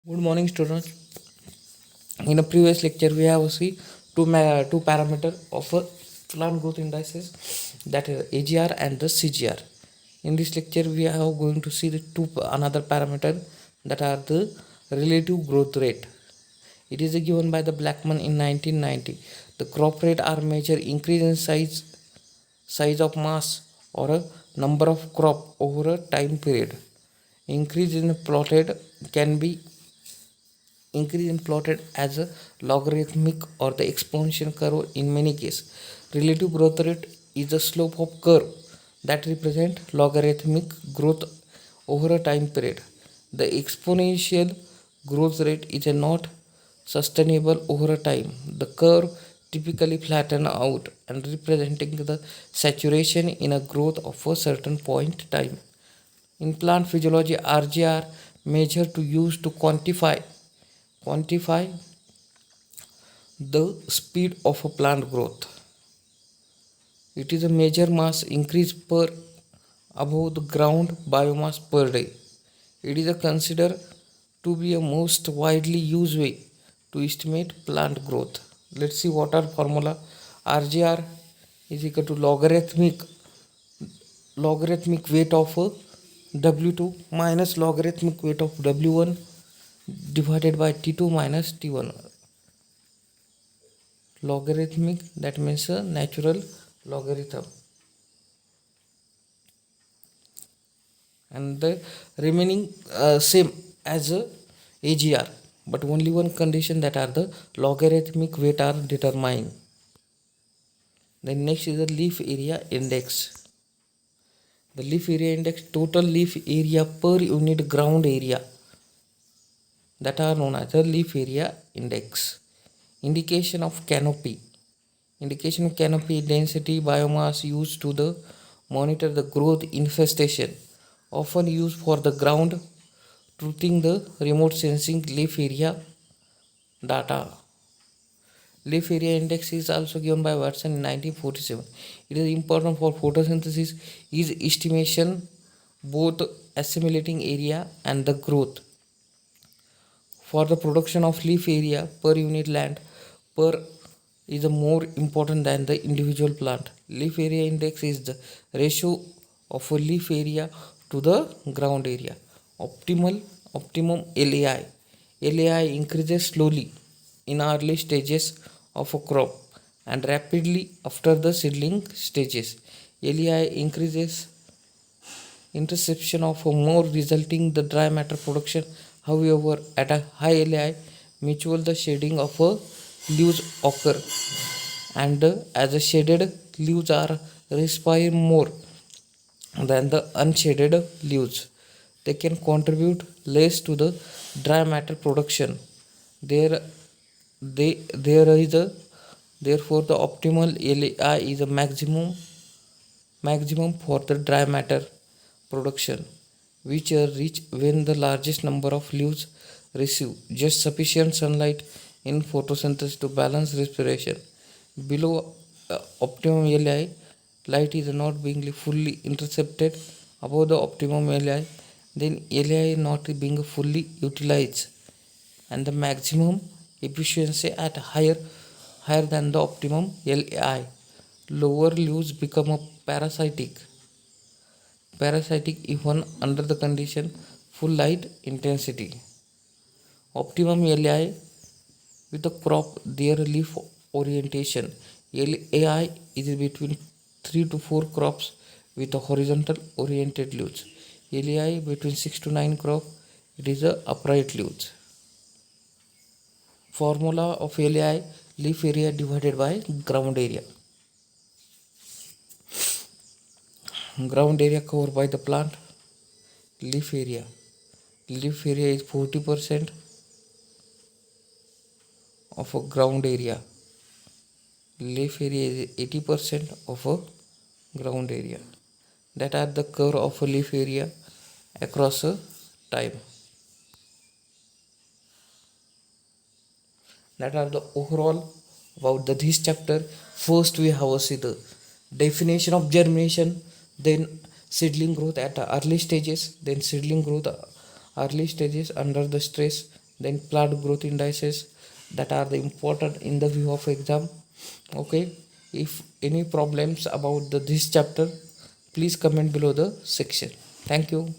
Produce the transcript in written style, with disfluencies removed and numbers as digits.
Good morning, students. In a previous lecture, we have seen two parameter of a plant growth indices, that is AGR and the CGR. In this lecture, we are going to see the another parameter, that are the relative growth rate. It is given by the Blackman in 1990. The crop rate are measured increase in size of mass or a number of crop over a time period. Increase in plotted can be increase in plotted as a logarithmic or the exponential curve in many cases. Relative growth rate is the slope of curve that represent logarithmic growth over a time period. The exponential growth rate is a not sustainable over a time. The curve typically flatten out and representing the saturation in a growth of a certain point time. In plant physiology, RGR measure to use to quantify the speed of a plant growth. It is a major mass increase per above the ground biomass per day. It is considered to be a most widely used way to estimate plant growth. Let's see what are formula. RGR is equal to logarithmic weight of W2 minus logarithmic weight of W1 divided by T2 minus T1. Logarithmic, that means a natural logarithm, and the remaining same as a AGR, but only one condition, that are the logarithmic weight are determined. Then next is the leaf area index. The leaf area index, total leaf area per unit ground area, that are known as the leaf area index. Indication of canopy. Indication of canopy density biomass used to the monitor the growth infestation, often used for the ground truthing the remote sensing leaf area data. Leaf area index is also given by Watson in 1947. It is important for photosynthesis is estimation both assimilating area and the growth. For the production of leaf area per unit land per is more important than the individual plant. Leaf area index is the ratio of a leaf area to the ground area. Optimum LAI. LAI increases slowly in early stages of a crop and rapidly after the seedling stages. LAI increases interception of more resulting the dry matter production. However, at a high LAI, mutual the shading of a leaves occur, and as a shaded leaves are respire more than the unshaded leaves, they can contribute less to the dry matter production. There, there is a therefore the optimal LAI is a maximum for the dry matter production, which are reached when the largest number of leaves receive just sufficient sunlight in photosynthesis to balance respiration. Below optimum LI, light is not being fully intercepted. Above the optimum LI, then LI not being fully utilized, and the maximum efficiency at higher than the optimum LI. Lower leaves become a parasitic even under the condition full light intensity. Optimum LI with the crop their leaf orientation. LAI is between 3 to 4 crops with a horizontal oriented leaves. LAI between 6 to 9 crop, it is a upright leaves. Formula of LAI, leaf area divided by ground area. Ground area covered by the plant. Leaf area is 40% of a ground area. Leaf area is 80% of a ground area. That are the curve of a leaf area across a time. That are the overall about this chapter. First we have a see the definition of germination, then seedling growth at early stages, then seedling growth early stages under the stress, then plant growth indices that are the important in the view of exam. Okay, if any problems about this chapter, please comment below the section. Thank you.